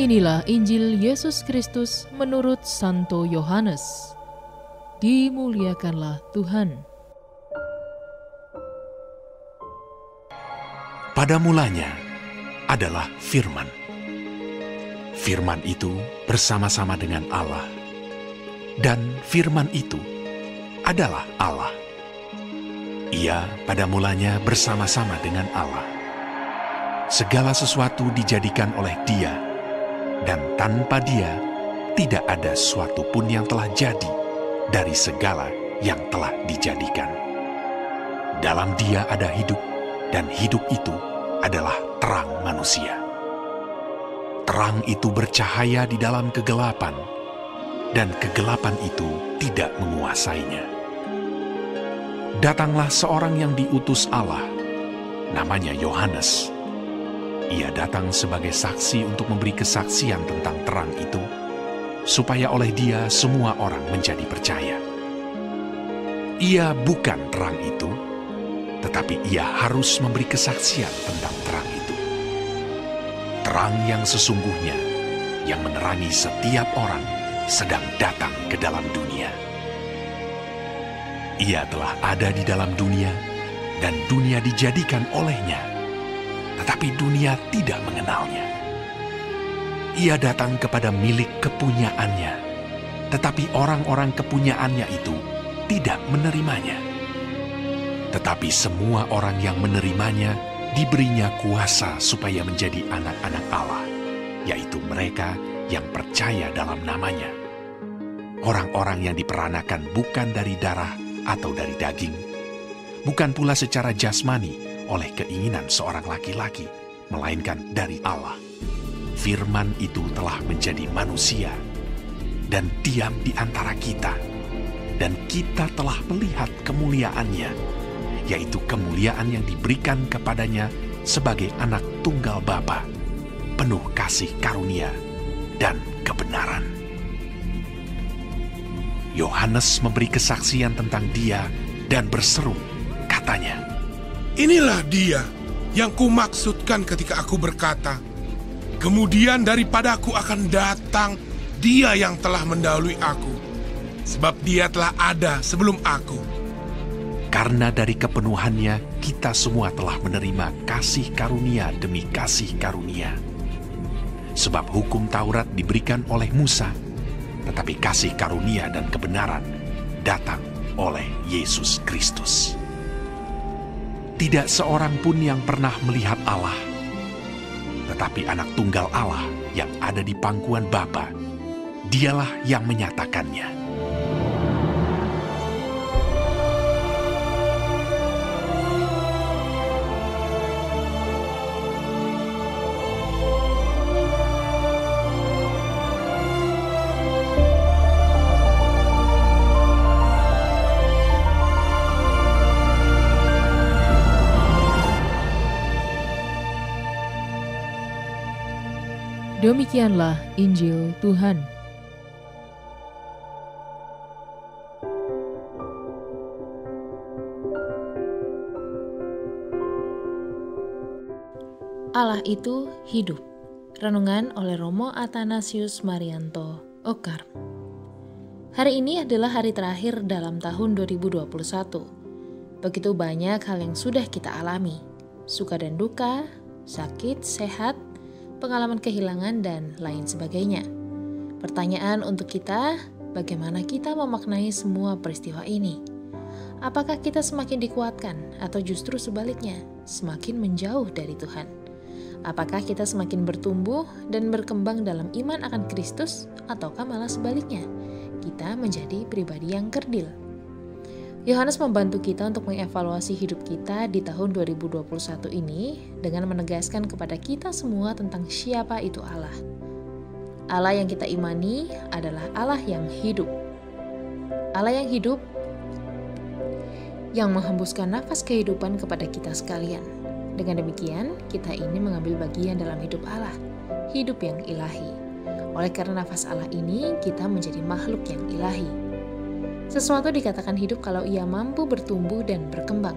Inilah Injil Yesus Kristus menurut Santo Yohanes. Dimuliakanlah Tuhan. Pada mulanya adalah Firman. Firman itu bersama-sama dengan Allah, dan Firman itu adalah Allah. Ia pada mulanya bersama-sama dengan Allah. Segala sesuatu dijadikan oleh Dia, dan tanpa Dia tidak ada suatu pun yang telah jadi dari segala yang telah dijadikan. Dalam Dia ada hidup, dan hidup itu adalah terang manusia. Terang itu bercahaya di dalam kegelapan, dan kegelapan itu tidak menguasainya. Datanglah seorang yang diutus Allah, namanya Yohanes. Ia datang sebagai saksi untuk memberi kesaksian tentang terang itu, supaya oleh Dia semua orang menjadi percaya. Ia bukan terang itu, tetapi Ia harus memberi kesaksian tentang terang itu. Terang yang sesungguhnya, yang menerangi setiap orang, sedang datang ke dalam dunia. Ia telah ada di dalam dunia, dan dunia dijadikan olehnya, tetapi dunia tidak mengenalnya. Ia datang kepada milik kepunyaannya, tetapi orang-orang kepunyaannya itu tidak menerimanya. Tetapi semua orang yang menerimanya diberinya kuasa supaya menjadi anak-anak Allah, yaitu mereka yang percaya dalam namanya. Orang-orang yang diperanakan bukan dari darah atau dari daging, bukan pula secara jasmani oleh keinginan seorang laki-laki, melainkan dari Allah. Firman itu telah menjadi manusia dan diam di antara kita, dan kita telah melihat kemuliaannya, yaitu kemuliaan yang diberikan kepadanya sebagai anak tunggal Bapa, penuh kasih karunia dan kebenaran. Yohanes memberi kesaksian tentang Dia dan berseru, katanya, "Inilah Dia yang kumaksudkan ketika aku berkata, kemudian daripada aku akan datang Dia yang telah mendahului aku, sebab Dia telah ada sebelum aku." Karena dari kepenuhannya kita semua telah menerima kasih karunia demi kasih karunia. Sebab hukum Taurat diberikan oleh Musa, tetapi kasih karunia dan kebenaran datang oleh Yesus Kristus. Tidak seorang pun yang pernah melihat Allah, tetapi anak tunggal Allah yang ada di pangkuan Bapa, Dialah yang menyatakannya. Demikianlah Injil Tuhan. Allah itu hidup. Renungan oleh Romo Athanasius Marianto, Okar. Hari ini adalah hari terakhir dalam tahun 2021. Begitu banyak hal yang sudah kita alami. Suka dan duka, sakit, sehat, pengalaman kehilangan, dan lain sebagainya. Pertanyaan untuk kita, bagaimana kita memaknai semua peristiwa ini? Apakah kita semakin dikuatkan atau justru sebaliknya, semakin menjauh dari Tuhan? Apakah kita semakin bertumbuh dan berkembang dalam iman akan Kristus, ataukah malah sebaliknya, kita menjadi pribadi yang kerdil? Yohanes membantu kita untuk mengevaluasi hidup kita di tahun 2021 ini dengan menegaskan kepada kita semua tentang siapa itu Allah. Allah yang kita imani adalah Allah yang hidup. Allah yang hidup yang menghembuskan nafas kehidupan kepada kita sekalian. Dengan demikian, kita ini mengambil bagian dalam hidup Allah, hidup yang ilahi. Oleh karena nafas Allah ini, kita menjadi makhluk yang ilahi. Sesuatu dikatakan hidup kalau ia mampu bertumbuh dan berkembang.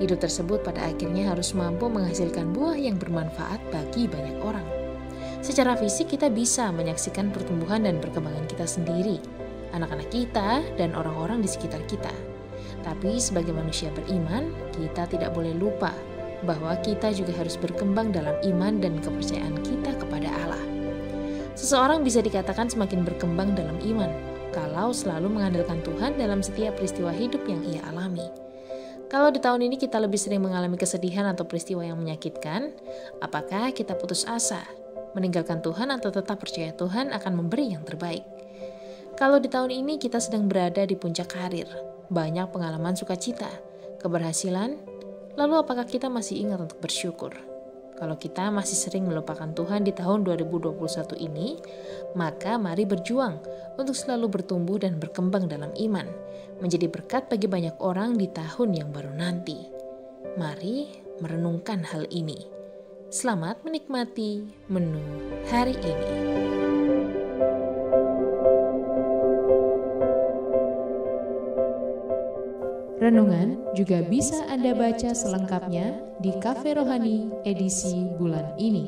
Hidup tersebut pada akhirnya harus mampu menghasilkan buah yang bermanfaat bagi banyak orang. Secara fisik kita bisa menyaksikan pertumbuhan dan perkembangan kita sendiri, anak-anak kita, dan orang-orang di sekitar kita. Tapi sebagai manusia beriman, kita tidak boleh lupa bahwa kita juga harus berkembang dalam iman dan kepercayaan kita kepada Allah. Seseorang bisa dikatakan semakin berkembang dalam iman kalau selalu mengandalkan Tuhan dalam setiap peristiwa hidup yang ia alami. Kalau di tahun ini kita lebih sering mengalami kesedihan atau peristiwa yang menyakitkan, apakah kita putus asa, meninggalkan Tuhan, atau tetap percaya Tuhan akan memberi yang terbaik? Kalau di tahun ini kita sedang berada di puncak karir, banyak pengalaman sukacita, keberhasilan, lalu apakah kita masih ingat untuk bersyukur? Kalau kita masih sering melupakan Tuhan di tahun 2021 ini, maka mari berjuang untuk selalu bertumbuh dan berkembang dalam iman, menjadi berkat bagi banyak orang di tahun yang baru nanti. Mari merenungkan hal ini. Selamat menikmati menu hari ini. Renungan juga bisa Anda baca selengkapnya di Cafe Rohani edisi bulan ini.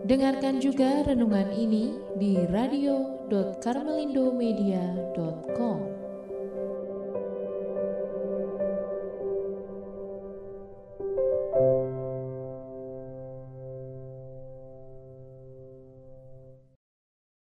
Dengarkan juga renungan ini di radio.karmelindomedia.com.